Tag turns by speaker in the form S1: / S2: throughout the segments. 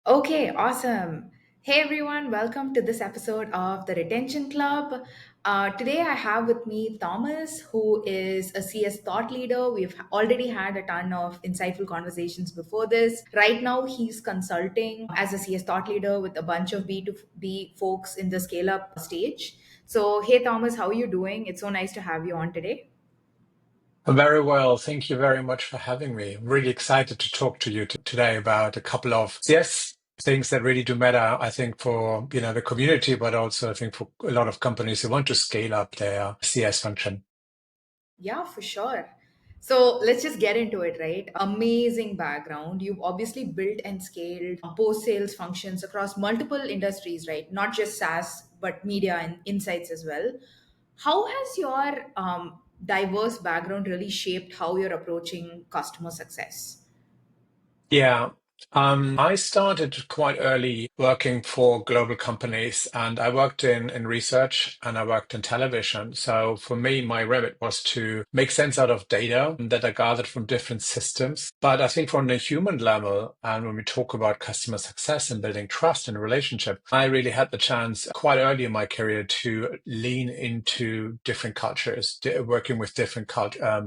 S1: Okay, awesome. Hey everyone, welcome to this episode of the Retention Club. Today I have with me Thomas, who is a CS thought leader. We've already had a ton of insightful conversations before this. Right now, he's consulting as a CS thought leader with a bunch of B2B folks in the scale up stage. So, hey Thomas, how are you doing? It's so nice to have you on today.
S2: Very well. Thank you very much for having me. I'm really excited to talk to you today about a couple of things that really do matter, I think, for the community, but also I think for a lot of companies who want to scale up their CS function.
S1: Yeah, for sure. So let's just get into it, right? Amazing background. You've obviously built and scaled post sales functions across multiple industries, right? Not just SaaS, but media and insights as well. How has your diverse background really shaped how you're approaching customer success?
S2: Yeah. I started quite early working for global companies, and I worked in research and I worked in television. So for me, my remit was to make sense out of data that I gathered from different systems. But I think from the human level, and when we talk about customer success and building trust and relationship, I really had the chance quite early in my career to lean into different cultures, working with different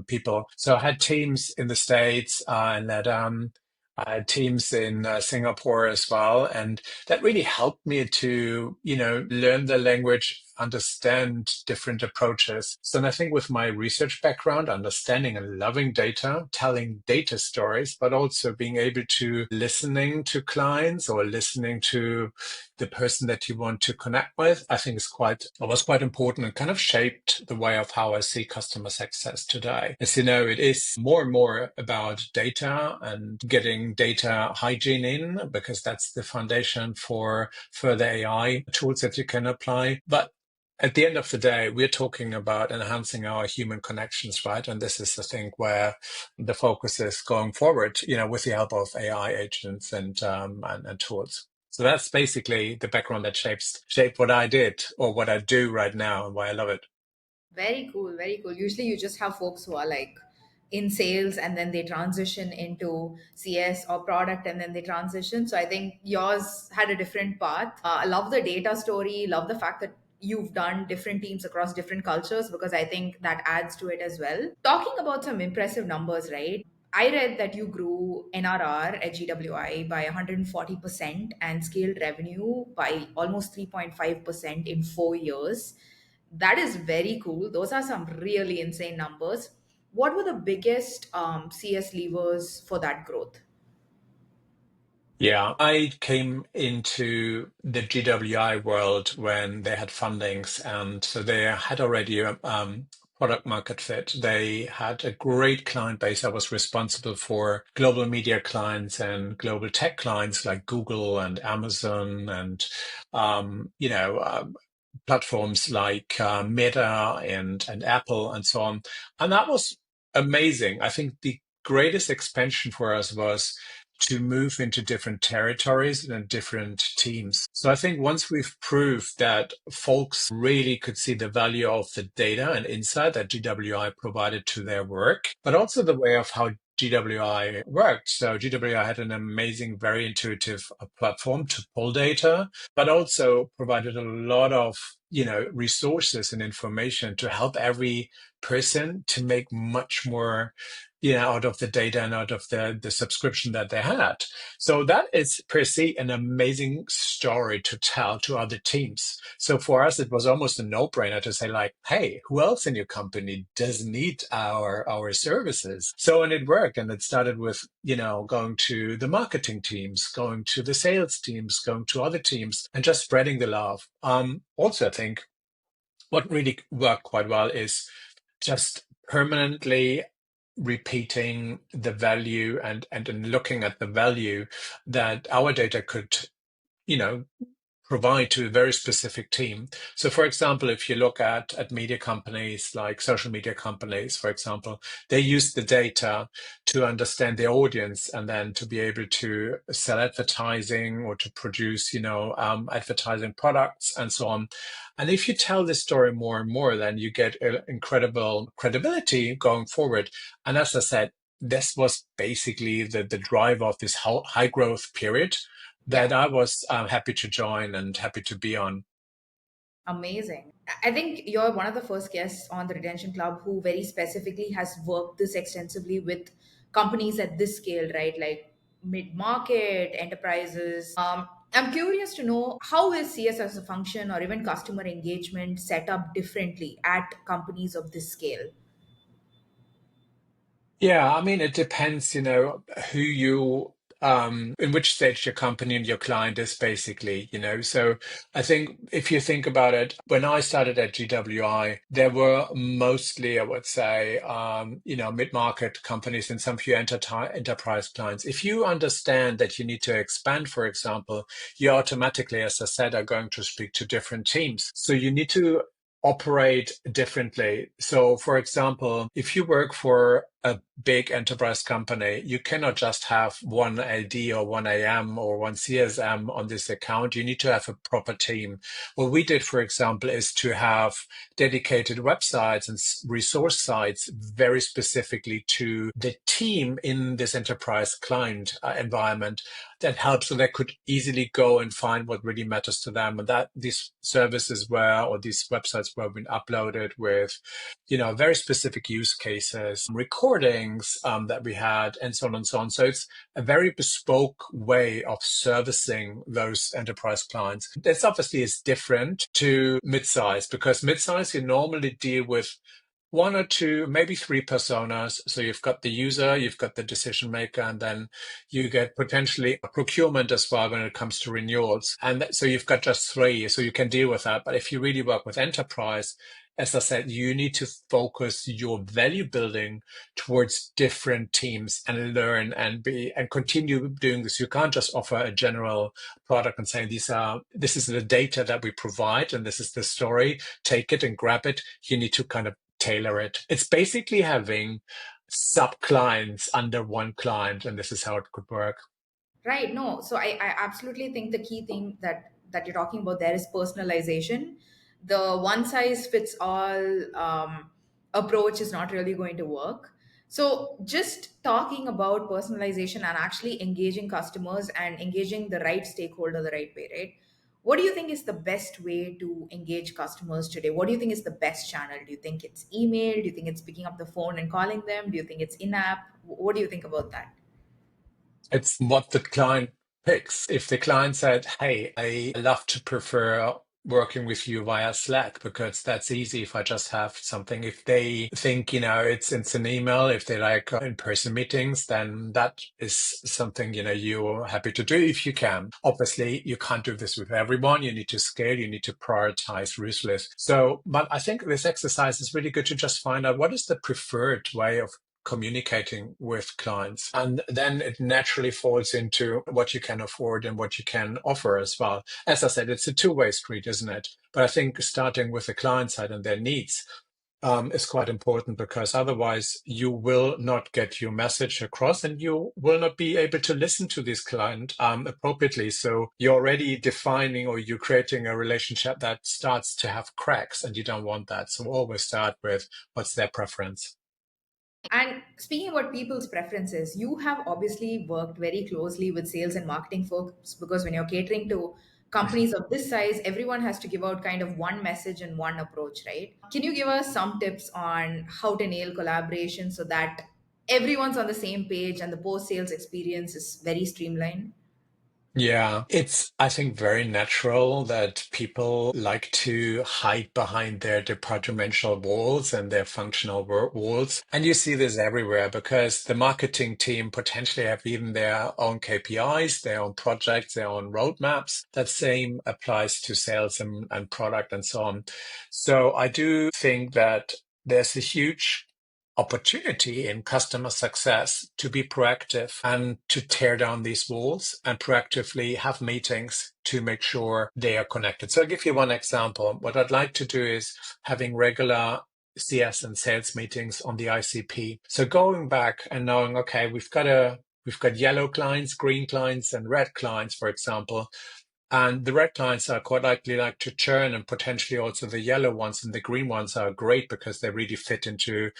S2: people. So I had teams in the States and that I had teams in Singapore as well, and that really helped me to, learn the language, understand different approaches. So, and I think with my research background, understanding and loving data, telling data stories, but also being able to listening to clients or listening to the person that you want to connect with, I think was quite important and kind of shaped the way of how I see customer success today. As you know, it is more and more about data and getting data hygiene in because that's the foundation for further AI tools that you can apply. But at the end of the day, we're talking about enhancing our human connections, right? And this is the thing where the focus is going forward, with the help of AI agents and tools. So that's basically the background that shaped what I did or what I do right now and why I love it.
S1: Very cool, very cool. Usually you just have folks who are like in sales and then they transition into CS or product and then they transition. So I think yours had a different path. I love the data story, love the fact that you've done different teams across different cultures because I think that adds to it as well. Talking about some impressive numbers, right? I read that you grew NRR at GWI by 140% and scaled revenue by almost 3.5% in 4 years. That is very cool. Those are some really insane numbers. What were the biggest CS levers for that growth?
S2: Yeah, I came into the GWI world when they had fundings, and so they had already a product market fit. They had a great client base. I was responsible for global media clients and global tech clients like Google and Amazon and platforms like Meta and Apple and so on. And that was amazing. I think the greatest expansion for us was to move into different territories and different teams. So I think once we've proved that folks really could see the value of the data and insight that GWI provided to their work, but also the way of how GWI worked. So GWI had an amazing, very intuitive platform to pull data, but also provided a lot of resources and information to help every person to make much more out of the data and out of the subscription that they had. So that is per se an amazing story to tell to other teams. So for us, it was almost a no-brainer to say like, hey, who else in your company does need our services? So and it worked, and it started with going to the marketing teams, going to the sales teams, going to other teams, and just spreading the love. Also, I think what really worked quite well is just permanently repeating the value and looking at the value that our data could you know provide to a very specific team. So, for example, if you look at media companies like social media companies, for example, they use the data to understand their audience and then to be able to sell advertising or to produce, advertising products and so on. And if you tell this story more and more, then you get incredible credibility going forward. And as I said, this was basically the drive of this high growth period
S1: Yeah.
S2: that I was happy to join and happy to be on.
S1: Amazing. I think you're one of the first guests on the Retention Club who very specifically has worked this extensively with companies at this scale, right? Like mid market, enterprises. I'm curious to know, how is CS as a function or even customer engagement set up differently at companies of this scale?
S2: Yeah, I mean, it depends, who you, in which stage your company and your client is basically, So I think if you think about it, when I started at GWI, there were mostly, I would say, mid-market companies and some few enterprise clients. If you understand that you need to expand, for example, you automatically, as I said, are going to speak to different teams. So you need to operate differently. So, for example, if you work for a big enterprise company, you cannot just have one AD or one AM or one CSM on this account. You need to have a proper team. What we did, for example, is to have dedicated websites and resource sites very specifically to the team in this enterprise client environment that helps so they could easily go and find what really matters to them, and that these services were, or these websites were being uploaded with very specific use cases, recordings that we had, and so on and so on. So it's a very bespoke way of servicing those enterprise clients. This obviously is different to mid-size, because mid-size you normally deal with one or two, maybe three personas. So you've got the user, you've got the decision maker, and then you get potentially a procurement as well when it comes to renewals. And so you've got just three, so you can deal with that. But if you really work with enterprise, as I said, you need to focus your value building towards different teams and learn and continue doing this. You can't just offer a general product and say this is the data that we provide and this is the story. Take it and grab it. You need to kind of tailor it. It's basically having sub clients under one client, and this is how it could work.
S1: Right. No. So I absolutely think the key thing that you're talking about there is personalization. The one size fits all approach is not really going to work. So just talking about personalization and actually engaging customers and engaging the right stakeholder the right way, right? What do you think is the best way to engage customers today? What do you think is the best channel? Do you think it's email? Do you think it's picking up the phone and calling them? Do you think it's in-app? What do you think about that?
S2: It's what the client picks. If the client said, "Hey, I love to prefer working with you via Slack because that's easy if I just have something." If they think, it's an email, if they like in-person meetings, then that is something, you're happy to do if you can. Obviously, you can't do this with everyone. You need to scale, you need to prioritize ruthless. So, but I think this exercise is really good to just find out what is the preferred way of communicating with clients. And then it naturally falls into what you can afford and what you can offer as well. As I said, it's a two-way street, isn't it? But I think starting with the client side and their needs is quite important, because otherwise you will not get your message across and you will not be able to listen to this client appropriately. So you're already defining, or you're creating a relationship that starts to have cracks, and you don't want that. So always start with what's their preference.
S1: And speaking about people's preferences, you have obviously worked very closely with sales and marketing folks, because when you're catering to companies of this size, everyone has to give out kind of one message and one approach, right? Can you give us some tips on how to nail collaboration so that everyone's on the same page and the post sales experience is very streamlined?
S2: Yeah, it's, I think, very natural that people like to hide behind their departmental walls and their functional walls. And you see this everywhere, because the marketing team potentially have even their own KPIs, their own projects, their own roadmaps. That same applies to sales and product and so on. So I do think that there's a huge opportunity in customer success to be proactive and to tear down these walls and proactively have meetings to make sure they are connected. So I'll give you one example. What I'd like to do is having regular CS and sales meetings on the ICP. So going back and knowing, okay, we've got yellow clients, green clients, and red clients, for example. And the red clients are quite likely like to churn, and potentially also the yellow ones and the green ones are great because they really fit into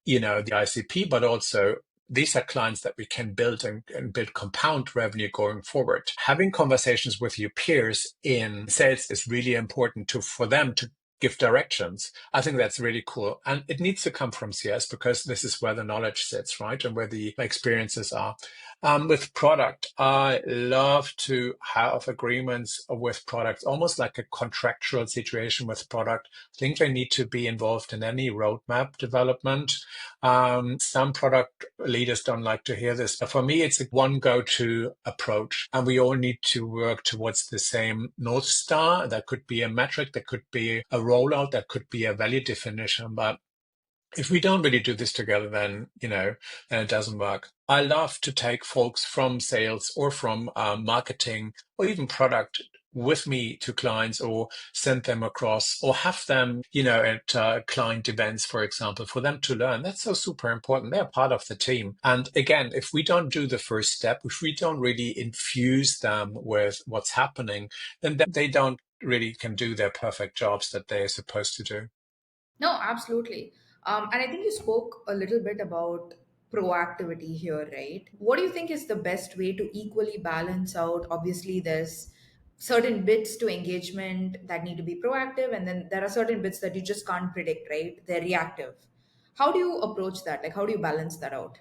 S2: the ICP, but also these are clients that we can build and build compound revenue going forward. Having conversations with your peers in sales is really important for them to give directions. I think that's really cool. And it needs to come from CS because this is where the knowledge sits, right? And where the experiences are. With product, I love to have agreements with products, almost like a contractual situation with product. I think they need to be involved in any roadmap development. Some product leaders don't like to hear this. But for me, it's a one go-to approach, and we all need to work towards the same North Star. That could be a metric, that could be a rollout, that could be a value definition. But if we don't really do this together, then then it doesn't work. I love to take folks from sales or from marketing or even product with me to clients, or send them across, or have them at client events, for example, for them to learn. That's so super important. They're part of the team. And again, if we don't do the first step, if we don't really infuse them with what's happening, then they don't really can do their perfect jobs that they're supposed to do.
S1: No, absolutely. And I think you spoke a little bit about proactivity here, right? What do you think is the best way to equally balance out? Obviously, there's certain bits to engagement that need to be proactive, and then there are certain bits that you just can't predict, right? They're reactive. How do you approach that? Like, how do you balance that out?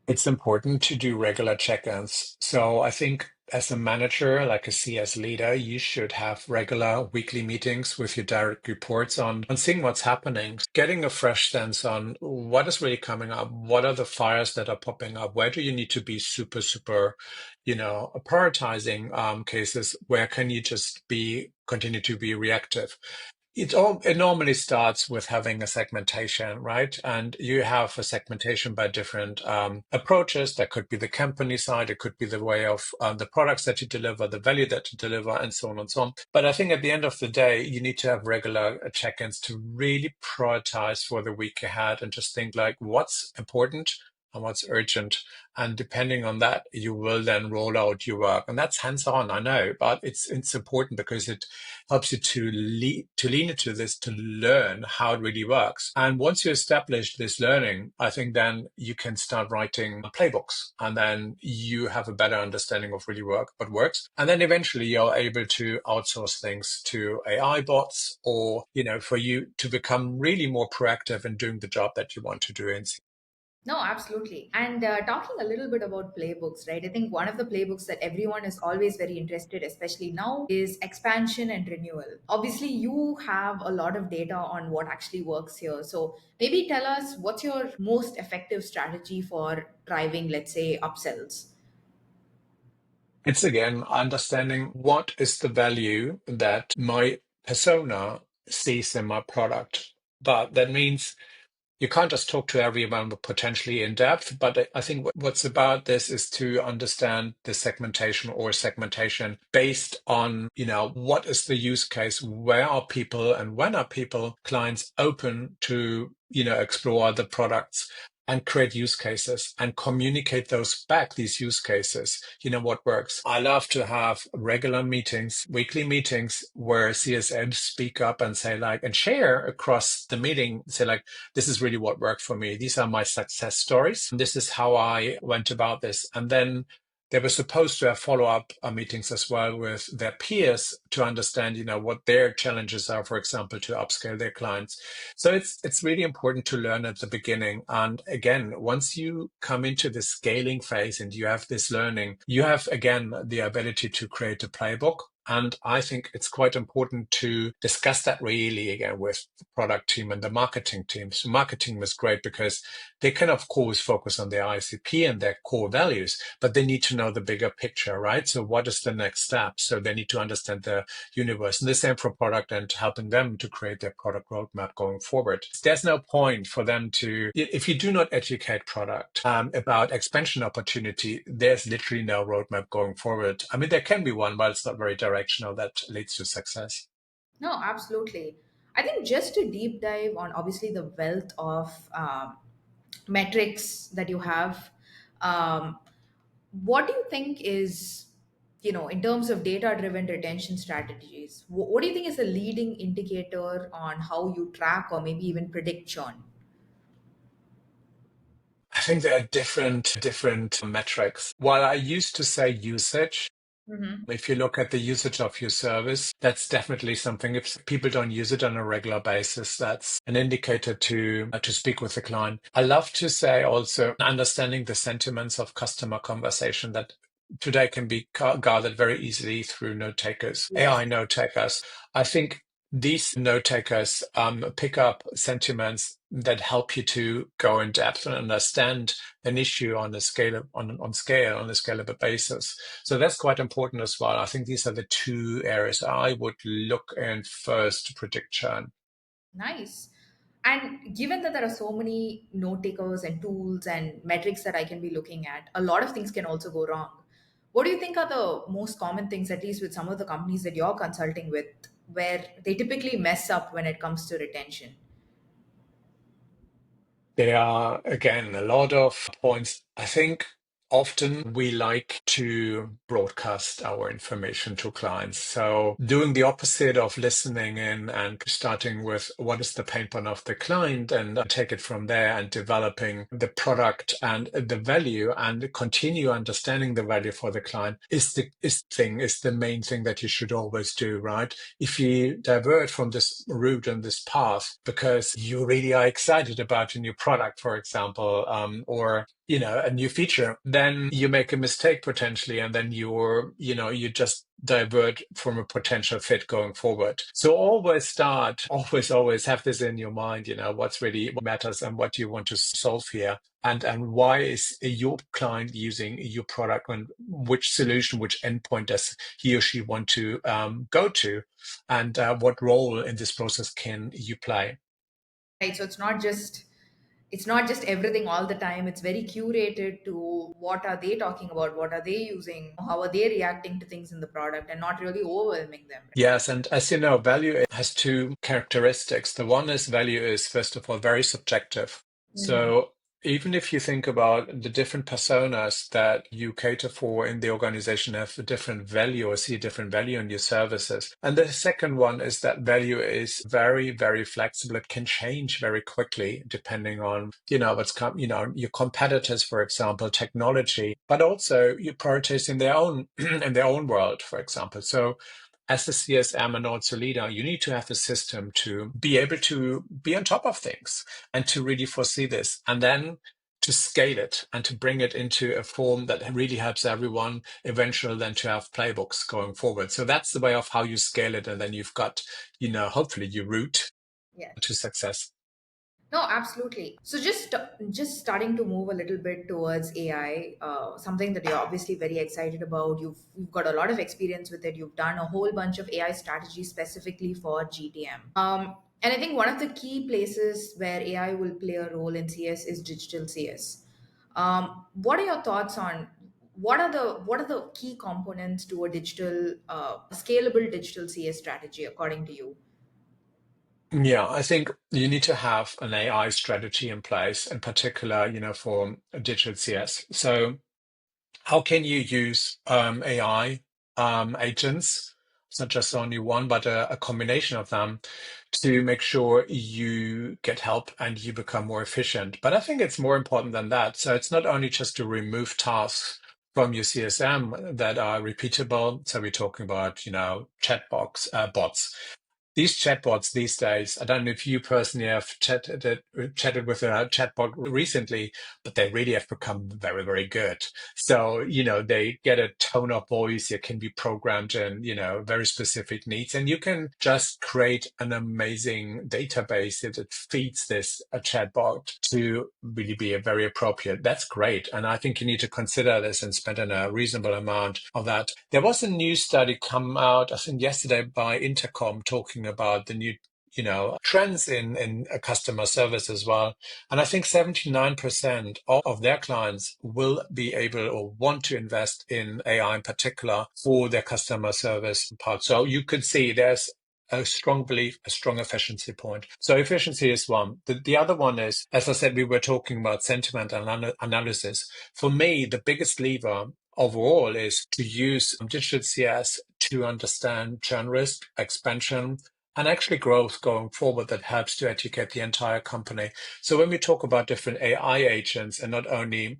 S2: It's important to do regular check-ins. So I think as a manager, like a CS leader, you should have regular weekly meetings with your direct reports on seeing what's happening, getting a fresh sense on what is really coming up, what are the fires that are popping up, where do you need to be super, super, prioritizing cases, where can you just continue to be reactive. It normally starts with having a segmentation, right? And you have a segmentation by different approaches. That could be the company side, it could be the way of the products that you deliver, the value that you deliver, and so on and so on. But I think at the end of the day, you need to have regular check-ins to really prioritize for the week ahead and just think like what's important and what's urgent. And depending on that, you will then roll out your work. And that's hands-on, I know, but it's important because it helps you to lean into this, to learn how it really works. And once you establish this learning, I think then you can start writing playbooks, and then you have a better understanding of really what works. And then eventually you're able to outsource things to AI bots, or, for you to become really more proactive in doing the job that you want to do in.
S1: No, absolutely. And talking a little bit about playbooks, right? I think one of the playbooks that everyone is always very interested, especially now, is expansion and renewal. Obviously, you have a lot of data on what actually works here. So maybe tell us what's your most effective strategy for driving, let's say, upsells.
S2: It's again understanding what is the value that my persona sees in my product. But that means you can't just talk to everyone potentially in depth, but I think what's about this is to understand the segmentation based on, what is the use case? Where are people and when are clients open to, explore the products and create use cases and communicate those back, these use cases, what works. I love to have regular meetings, weekly meetings where CSMs speak up and say like, and share across the meeting, say like, this is really what worked for me. These are my success stories. This is how I went about this. And then they were supposed to have follow-up meetings as well with their peers to understand, what their challenges are, for example, to upscale their clients. So it's really important to learn at the beginning. And again, once you come into the scaling phase and you have this learning, you have again the ability to create a playbook. And I think it's quite important to discuss that really again with the product team and the marketing team. So marketing was great because they can, of course, focus on their ICP and their core values, but they need to know the bigger picture, right? So what is the next step? So they need to understand the universe. And the same for product and helping them to create their product roadmap going forward. There's no point for them to, if you do not educate product about expansion opportunity, there's literally no roadmap going forward. I mean, there can be one, but it's not very directional that leads to success.
S1: No, absolutely. I think just to deep dive on obviously the wealth of metrics that you have, um, what do you think is, in terms of data driven retention strategies, what do you think is a leading indicator on how you track or maybe even predict churn?
S2: I think there are different metrics. While I used to say usage,
S1: Hmm.
S2: if you look at the usage of your service, that's definitely something. If people don't use it on a regular basis, that's an indicator to speak with the client. I love to say also understanding the sentiments of customer conversation that today can be gathered very easily through note takers,
S1: Yes.
S2: AI note takers. I think these note takers pick up sentiments that help you to go in depth and understand an issue on a scale on a scalable basis. So that's quite important as well. I think these are the two areas I would look in first to predict churn.
S1: Nice. And given that there are so many note takers and tools and metrics that I can be looking at, a lot of things can also go wrong. What do you think are the most common things, at least with some of the companies that you're consulting with, where they typically mess up when it comes to retention?
S2: There are, again, a lot of points. I think often we like to broadcast our information to clients. So doing the opposite of listening in and starting with what is the pain point of the client and take it from there and developing the product and the value and continue understanding the value for the client is the main thing that you should always do, right? If you divert from this route and this path because you really are excited about a new product, for example, or a new feature, then you make a mistake potentially, and then you just divert from a potential fit going forward. So always always have this in your mind, what's really what matters and what you want to solve here. And why is your client using your product and which solution, which endpoint does he or she want to go to? And what role in this process can you play?
S1: Right. So it's not just everything all the time. It's very curated to what are they talking about, what are they using, how are they reacting to things in the product, and not really overwhelming them.
S2: Yes, and as you know, value has two characteristics. The one is value is, first of all, very subjective.
S1: Hmm.
S2: So even if you think about the different personas that you cater for in the organization have a different value or see a different value in your services. And the second one is that value is very, very flexible. It can change very quickly depending on, your competitors, for example, technology, but also your priorities in their own in their own world, for example. So as a CSM and also leader, you need to have a system to be able to be on top of things and to really foresee this and then to scale it and to bring it into a form that really helps everyone eventually then to have playbooks going forward. So that's the way of how you scale it. And then you've got, hopefully you route
S1: Yes.
S2: to success.
S1: No, absolutely. So just starting to move a little bit towards AI, something that you're obviously very excited about. You've got a lot of experience with it. You've done a whole bunch of AI strategies specifically for GTM. And I think one of the key places where AI will play a role in CS is digital CS. What are your thoughts on what are the key components to a digital scalable digital CS strategy according to you?
S2: Yeah, I think you need to have an AI strategy in place, in particular, for digital CS. So how can you use AI agents? It's not just only one, but a combination of them to make sure you get help and you become more efficient. But I think it's more important than that. So it's not only just to remove tasks from your CSM that are repeatable. So we're talking about, bots. These chatbots these days, I don't know if you personally have chatted with a chatbot recently, but they really have become very, very good. So, they get a tone of voice, it can be programmed in, very specific needs, and you can just create an amazing database that feeds this a chatbot to really be a very appropriate. That's great. And I think you need to consider this and spend a reasonable amount of that. There was a new study come out, I think yesterday by Intercom talking about the new trends in customer service as well. And I think 79% of their clients will be able or want to invest in AI in particular for their customer service part. So you could see there's a strong belief, a strong efficiency point. So efficiency is one. The other one is, as I said, we were talking about sentiment and analysis. For me, the biggest lever overall is to use digital CS to understand churn risk, expansion, and actually growth going forward that helps to educate the entire company. So when we talk about different AI agents and not only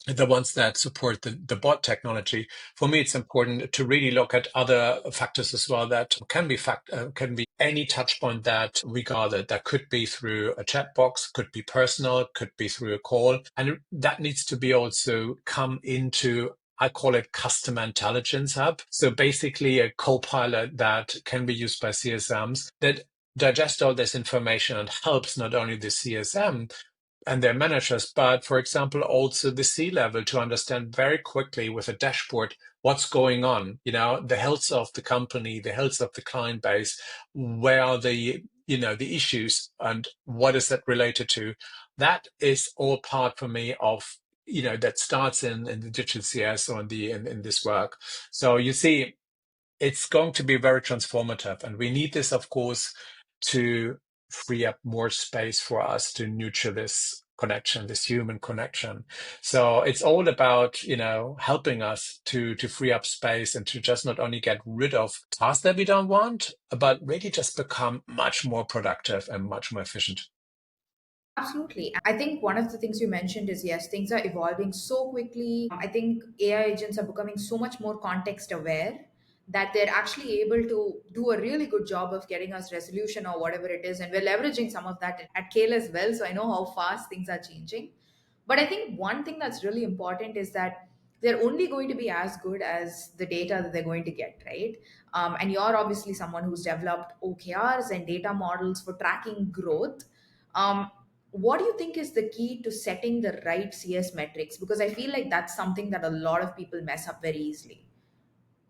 S2: the ones that support the bot technology, for me, it's important to really look at other factors as well that can be any touch point that we gather. That could be through a chat box, could be personal, could be through a call. And that needs to be also come into, I call it customer intelligence hub. So basically a co-pilot that can be used by CSMs that digest all this information and helps not only the CSM, and their managers, but for example, also the C level to understand very quickly with a dashboard what's going on, the health of the company, the health of the client base, where are the issues and what is that related to. That is all part for me of, that starts in the digital CS or in this work. So you see, it's going to be very transformative. And we need this, of course, to free up more space for us to nurture this connection, this human connection. So it's all about, helping us to free up space and to just not only get rid of tasks that we don't want, but really just become much more productive and much more efficient.
S1: Absolutely. I think one of the things you mentioned is yes, things are evolving so quickly. I think AI agents are becoming so much more context aware that they're actually able to do a really good job of getting us resolution or whatever it is. And we're leveraging some of that at Kale as well. So I know how fast things are changing. But I think one thing that's really important is that they're only going to be as good as the data that they're going to get, right? And you're obviously someone who's developed OKRs and data models for tracking growth. What do you think is the key to setting the right CS metrics? Because I feel like that's something that a lot of people mess up very easily.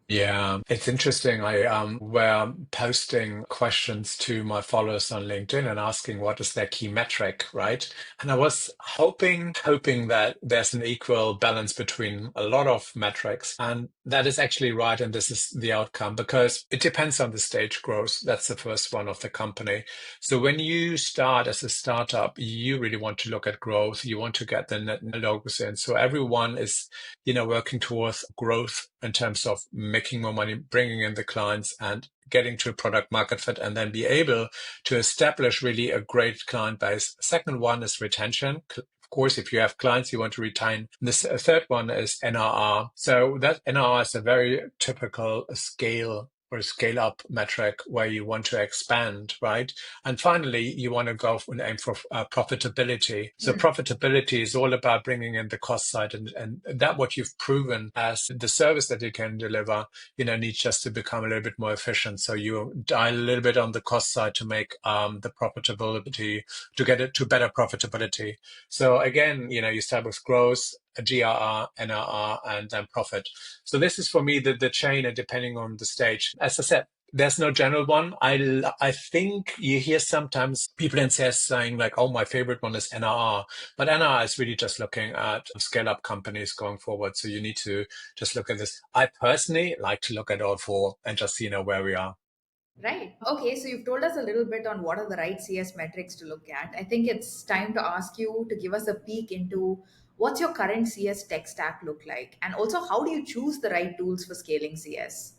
S2: Yeah, it's interesting. I were posting questions to my followers on LinkedIn and asking what is their key metric, right? And I was hoping that there's an equal balance between a lot of metrics. And that is actually right. And this is the outcome because it depends on the stage growth. That's the first one of the company. So when you start as a startup, you really want to look at growth. You want to get the net logos in. So everyone is working towards growth in terms of making more money, bringing in the clients and getting to a product market fit and then be able to establish really a great client base. Second one is retention. Of course, if you have clients, you want to retain. This third one is NRR. So that NRR is a very typical scale or scale up metric where you want to expand, right? And finally, you want to go and aim for profitability. So
S1: Hmm.
S2: profitability is all about bringing in the cost side, and that what you've proven as the service that you can deliver, needs just to become a little bit more efficient. So you dial a little bit on the cost side to make the profitability to get it to better profitability. So again, you start with growth, a GRR, NRR, and then profit. So this is for me the chain, and depending on the stage, as I said, there's no general one. I think you hear sometimes people in CS saying like, "Oh, my favorite one is NRR," but NRR is really just looking at scale up companies going forward. So you need to just look at this. I personally like to look at all four and just where we are.
S1: Right. Okay, so you've told us a little bit on what are the right CS metrics to look at. I think it's time to ask you to give us a peek into what's your current CS tech stack look like? And also, how do you choose the right tools for scaling CS?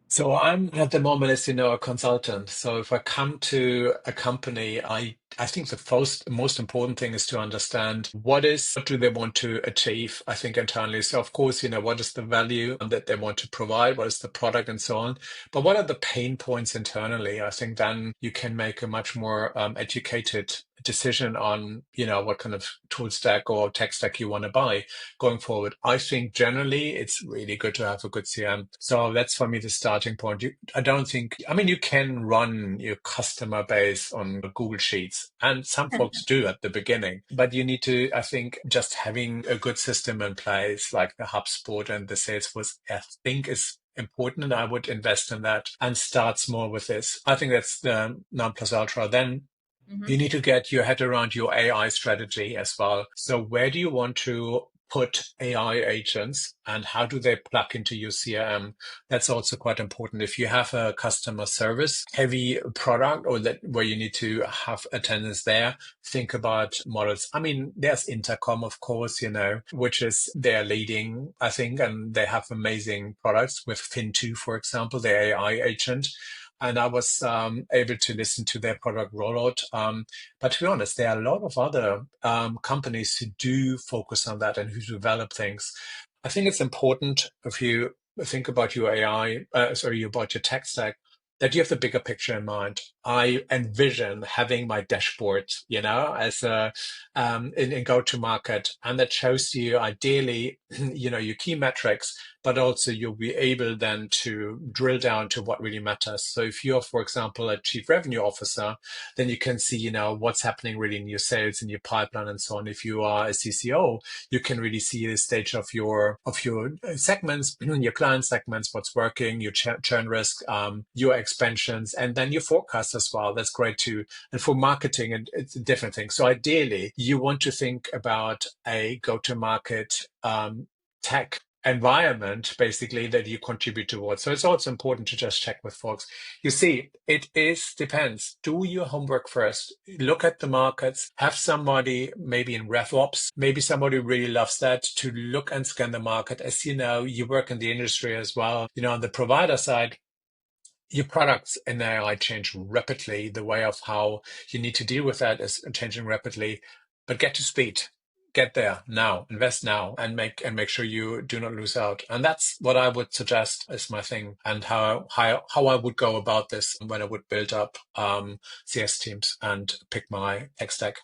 S2: So I'm at the moment, as you know, a consultant. So if I come to a company, I think the most important thing is to understand what do they want to achieve, I think internally. So of course, what is the value that they want to provide? What is the product and so on? But what are the pain points internally? I think then you can make a much more educated decision on, what kind of tool stack or tech stack you want to buy going forward. I think generally it's really good to have a good CM. So that's for me the starting point. I don't think, I mean, you can run your customer base on Google Sheets, and some folks do at the beginning, but you need to, I think, just having a good system in place, like the HubSpot and the Salesforce, I think is important, and I would invest in that and start small with this. I think that's the non plus ultra. Then you
S1: Mhm.
S2: need to get your head around your AI strategy as well. So where do you want to put AI agents and how do they plug into your CRM? That's also quite important. If you have a customer service heavy product or that where you need to have attendance there, think about models. I mean, there's Intercom, of course, which is they're leading, I think, and they have amazing products with Fin2, for example, the AI agent. and I was able to listen to their product rollout. But to be honest, there are a lot of other companies who do focus on that and who develop things. I think it's important if you think about your AI, sorry, about your tech stack, that you have the bigger picture in mind. I envision having my dashboard, as a in go-to-market, and that shows you ideally, your key metrics, but also you'll be able then to drill down to what really matters. So if you're, for example, a chief revenue officer, then you can see, what's happening really in your sales, in your pipeline, and so on. If you are a CCO, you can really see the stage of your segments, your client segments, what's working, your churn risk, your expansions, and then your forecast as well. That's great too. And for marketing, it's a different thing. So ideally, you want to think about a go-to-market tech environment basically that you contribute towards. So it's also important to just check with folks. You see, depends. Do your homework first. Look at the markets. Have somebody maybe in RevOps, maybe somebody who really loves that, to look and scan the market. As you know, you work in the industry as well. On the provider side, your products in AI change rapidly. The way of how you need to deal with that is changing rapidly. But get to speed. Get there now. Invest now, and make sure you do not lose out. And that's what I would suggest is my thing, and how I would go about this when I would build up CS teams and pick my tech stack.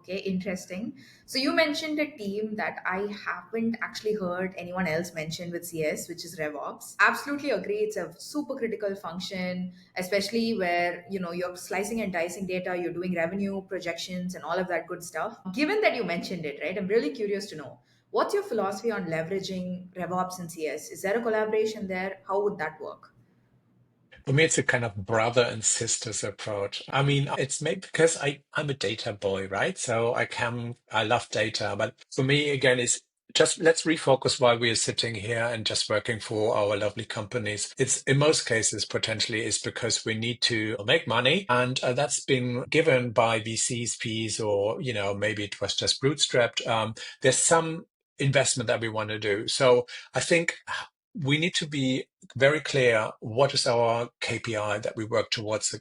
S1: Okay, interesting. So you mentioned a team that I haven't actually heard anyone else mention with CS, which is RevOps. Absolutely agree. It's a super critical function, especially where you're slicing and dicing data, you're doing revenue projections and all of that good stuff. Given that you mentioned it, right, I'm really curious to know what's your philosophy on leveraging RevOps and CS? Is there a collaboration there? How would that work?
S2: For me, it's a kind of brother and sisters approach. I mean, it's maybe because I'm a data boy, right? So I love data. But for me, again, it's just let's refocus while we are sitting here and just working for our lovely companies. It's in most cases potentially is because we need to make money, and that's been given by VCs, Ps, or maybe it was just bootstrapped. There's some investment that we want to do. So I think we need to be very clear what is our KPI that we work towards.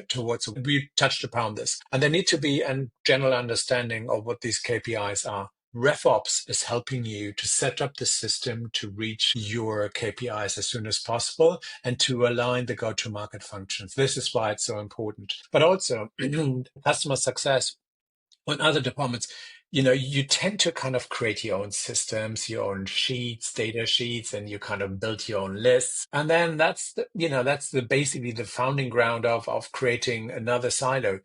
S2: Towards we touched upon this, and there need to be a general understanding of what these KPIs are. RevOps is helping you to set up the system to reach your KPIs as soon as possible and to align the go-to-market functions. This is why it's so important. But also, customer success on other departments, you tend to kind of create your own systems, your own sheets, data sheets, and you kind of build your own lists. And then that's basically the founding ground of creating another silo.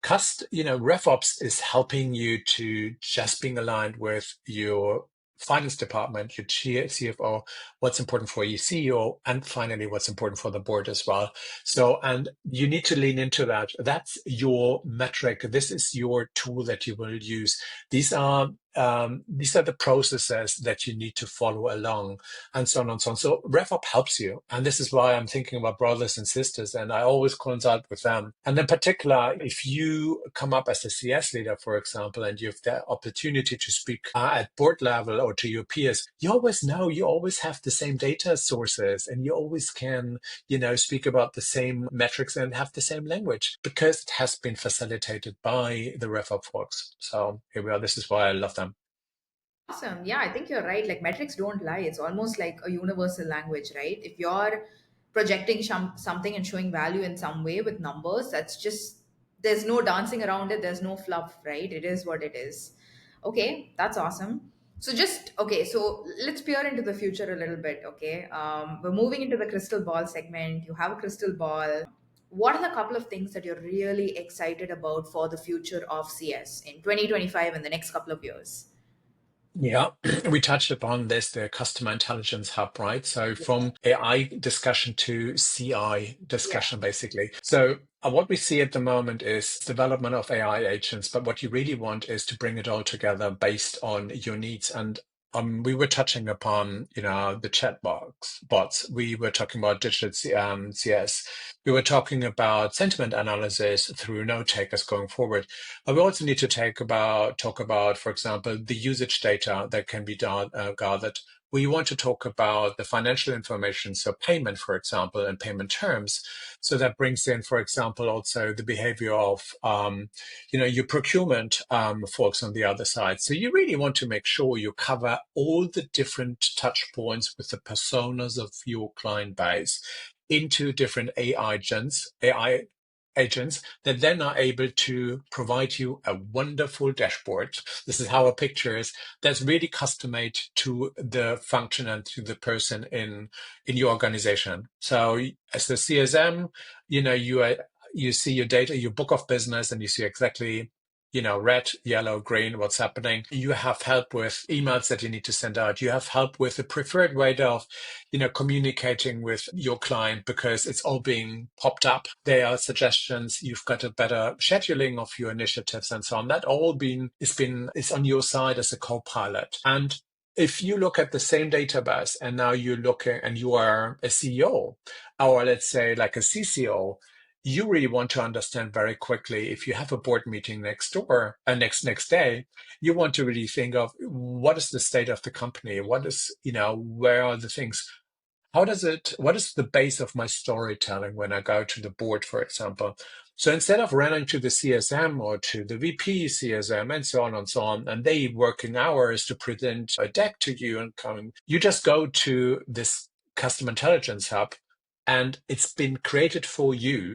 S2: RevOps is helping you to just being aligned with your finance department, your CFO, what's important for your CEO, and finally, what's important for the board as well. So, and you need to lean into that. That's your metric. This is your tool that you will use. These are the processes that you need to follow along, and so on and so on. So RevOps helps you, and this is why I'm thinking about brothers and sisters, and I always consult with them. And in particular, if you come up as a CS leader, for example, and you have the opportunity to speak at board level or to your peers, you always have the same data sources, and you always can speak about the same metrics and have the same language because it has been facilitated by the RevOps folks. So here we are. This is why I love them.
S1: Awesome. Yeah, I think you're right. Like metrics don't lie. It's almost like a universal language, right? If you're projecting something and showing value in some way with numbers, that's just, there's no dancing around it. There's no fluff, right? It is what it is. Okay, that's awesome. So let's peer into the future a little bit. Okay. We're moving into the crystal ball segment. You have a crystal ball. What are the couple of things that you're really excited about for the future of CS in 2025 and the next couple of years?
S2: Yeah, we touched upon this, the customer intelligence hub, right? So from AI discussion to CI
S1: Yeah.
S2: discussion, basically. So what we see at the moment is development of AI agents, but what you really want is to bring it all together based on your needs. And we were touching upon, the bots. We were talking about digital CS. We were talking about sentiment analysis through note takers going forward. But we also need to talk about, for example, the usage data that can be gathered. where you want to talk about the financial information, so payment, for example, and payment terms. So that brings in, for example, also the behavior of, your procurement folks on the other side. So you really want to make sure you cover all the different touch points with the personas of your client base into different AI agents that then are able to provide you a wonderful dashboard. This is how a picture is, that's really custom made to the function and to the person in your organization. So as the CSM, you see your data, your book of business, and you see exactly red, yellow, green, what's happening. You have help with emails that you need to send out. You have help with the preferred way of, communicating with your client because it's all being popped up. There are suggestions. You've got a better scheduling of your initiatives and so on. That all is on your side as a co-pilot. And if you look at the same database and now you're looking and you are a CEO or let's say like a CCO, you really want to understand very quickly if you have a board meeting next door next day, you want to really think of what is the state of the company, what is where are the things, what is the base of my storytelling when I go to the board, for example. So instead of running to the CSM or to the VP CSM and so on, and they working hours to present a deck to you and coming, you just go to this customer intelligence hub and it's been created for you,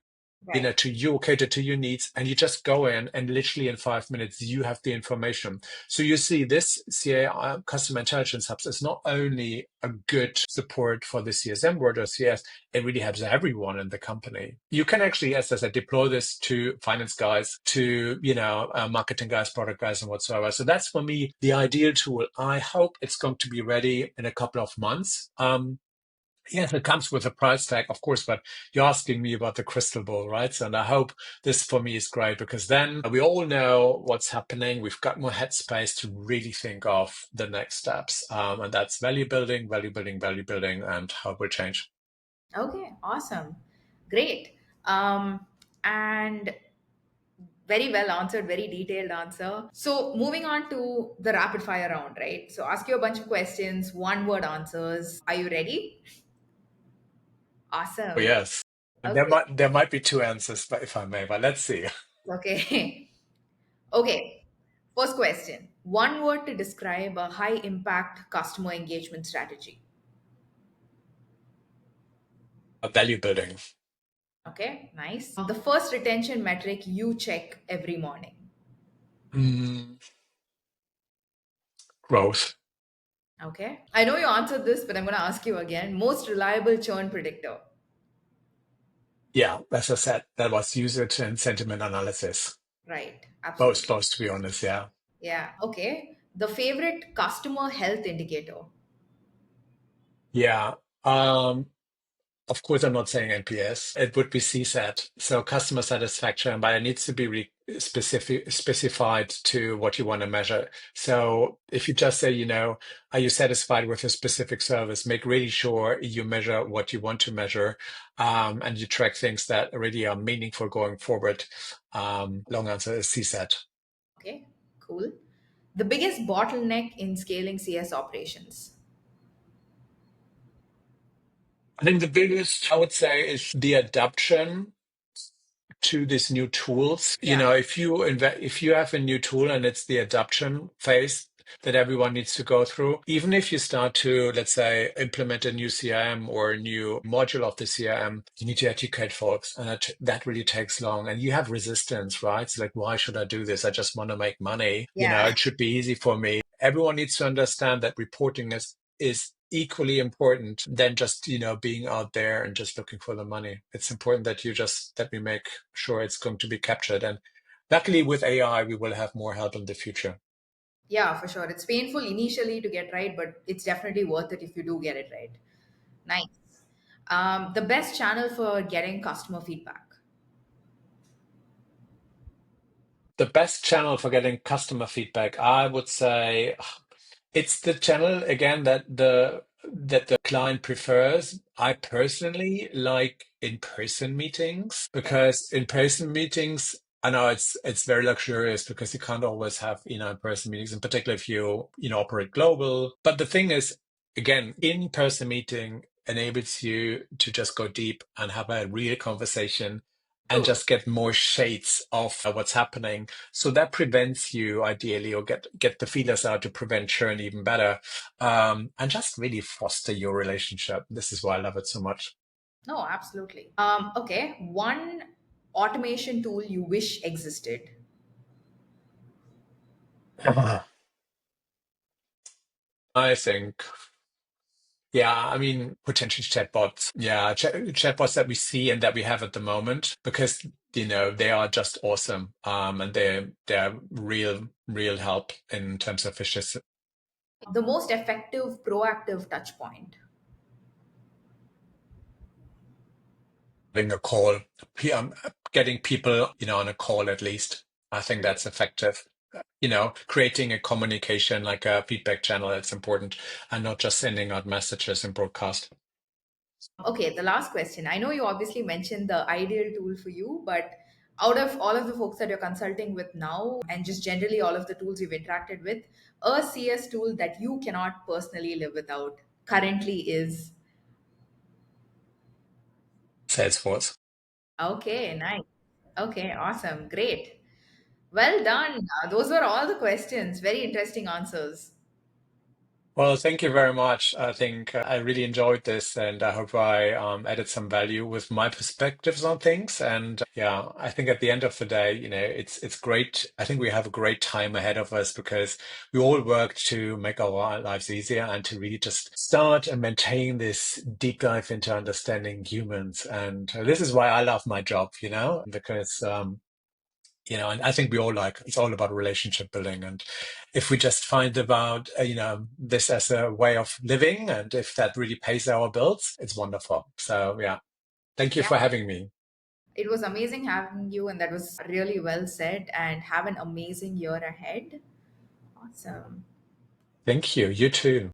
S1: Right.
S2: to you, cater to your needs, and you just go in and literally in 5 minutes you have the information. So you see this customer intelligence hubs is not only a good support for the CSM word or CS, it really helps everyone in the company. You can actually, as I said, deploy this to finance guys, to marketing guys, product guys, and whatsoever. So that's for me the ideal tool. I hope it's going to be ready in a couple of months. Yes, it comes with a price tag, of course, but you're asking me about the crystal ball, right? So, and I hope this for me is great because then we all know what's happening. We've got more headspace to really think of the next steps. And that's value building, value building, value building, and how it will change.
S1: Okay, awesome. Great. And very well answered, very detailed answer. So, moving on to the rapid fire round, right? So, ask you a bunch of questions, one word answers. Are you ready?
S2: Oh,
S1: Awesome.
S2: yes. And there
S1: Okay.
S2: might be two answers, but if I may, but let's see.
S1: Okay. Okay. First question. One word to describe a high impact customer engagement strategy.
S2: Value building.
S1: Okay, nice. The first retention metric you check every morning.
S2: Mm, growth.
S1: Okay. I know you answered this, but I'm going to ask you again. Most reliable churn predictor.
S2: Yeah, as I said, that was usage and sentiment analysis.
S1: Right.
S2: Both,
S1: Absolutely.
S2: both to be honest, yeah.
S1: Yeah. Okay. The favorite customer health indicator.
S2: Yeah. Of course, I'm not saying NPS. It would be CSAT, so customer satisfaction, but it needs to be specified to what you want to measure. So if you just say, are you satisfied with a specific service, make really sure you measure what you want to measure, and you track things that really are meaningful going forward. Long answer is CSAT.
S1: Okay. Cool. The biggest bottleneck in scaling CS operations.
S2: I think the biggest, I would say, is the adoption to these new tools.
S1: Yeah.
S2: If you have a new tool and it's the adoption phase that everyone needs to go through, even if you start to, let's say, implement a new CRM or a new module of the CRM, you need to educate folks, and that really takes long. And you have resistance, right? It's like, why should I do this? I just want to make money.
S1: Yeah.
S2: It should be easy for me. Everyone needs to understand that reporting is equally important than just being out there and just looking for the money. It's important that we make sure it's going to be captured, and luckily with AI we will have more help in the future.
S1: Yeah, for sure. It's painful initially to get right, but it's definitely worth it if you do get it right. Nice. The best channel for getting customer feedback.
S2: The best channel for getting customer feedback, I would say, it's the channel again that the client prefers. I personally like in-person meetings
S1: Okay.
S2: because in-person meetings, I know it's very luxurious because you can't always have in-person meetings, in particular if you operate global. But the thing is, again, in-person meeting enables you to just go deep and have a real conversation and
S1: True.
S2: just get more shades of what's happening. So that prevents you ideally, or get the feelers out to prevent churn even better, and just really foster your relationship. This is why I love it so much.
S1: No, absolutely. Okay, one automation tool you wish existed.
S2: I think, yeah, I mean, potential chatbots. Yeah, chatbots that we see and that we have at the moment, because they are just awesome. And they're real help in terms of efficiency.
S1: The most effective proactive touch point.
S2: Having a call, getting people, on a call at least. I think
S1: Great.
S2: that's effective. Creating a communication like a feedback channel, that's important, and not just sending out messages and broadcast.
S1: Okay, the last question. I know you obviously mentioned the ideal tool for you, but out of all of the folks that you're consulting with now, and just generally all of the tools you've interacted with, a CS tool that you cannot personally live without currently is.
S2: Salesforce.
S1: Okay, nice. Okay, awesome. Great. Well done. Those were all the questions. Very interesting answers.
S2: Well, thank you very much. I think I really enjoyed this, and I hope I added some value with my perspectives on things. And yeah, I think at the end of the day, it's great. I think we have a great time ahead of us because we all work to make our lives easier and to really just start and maintain this deep dive into understanding humans. And this is why I love my job, because and I think we all like, it's all about relationship building. And if we just find about, this as a way of living, and if that really pays our bills, it's wonderful. So yeah, thank you
S1: Yeah,
S2: for having me.
S1: it was amazing having you, and that was really well said. And have an amazing year ahead. Awesome.
S2: Thank you. You too.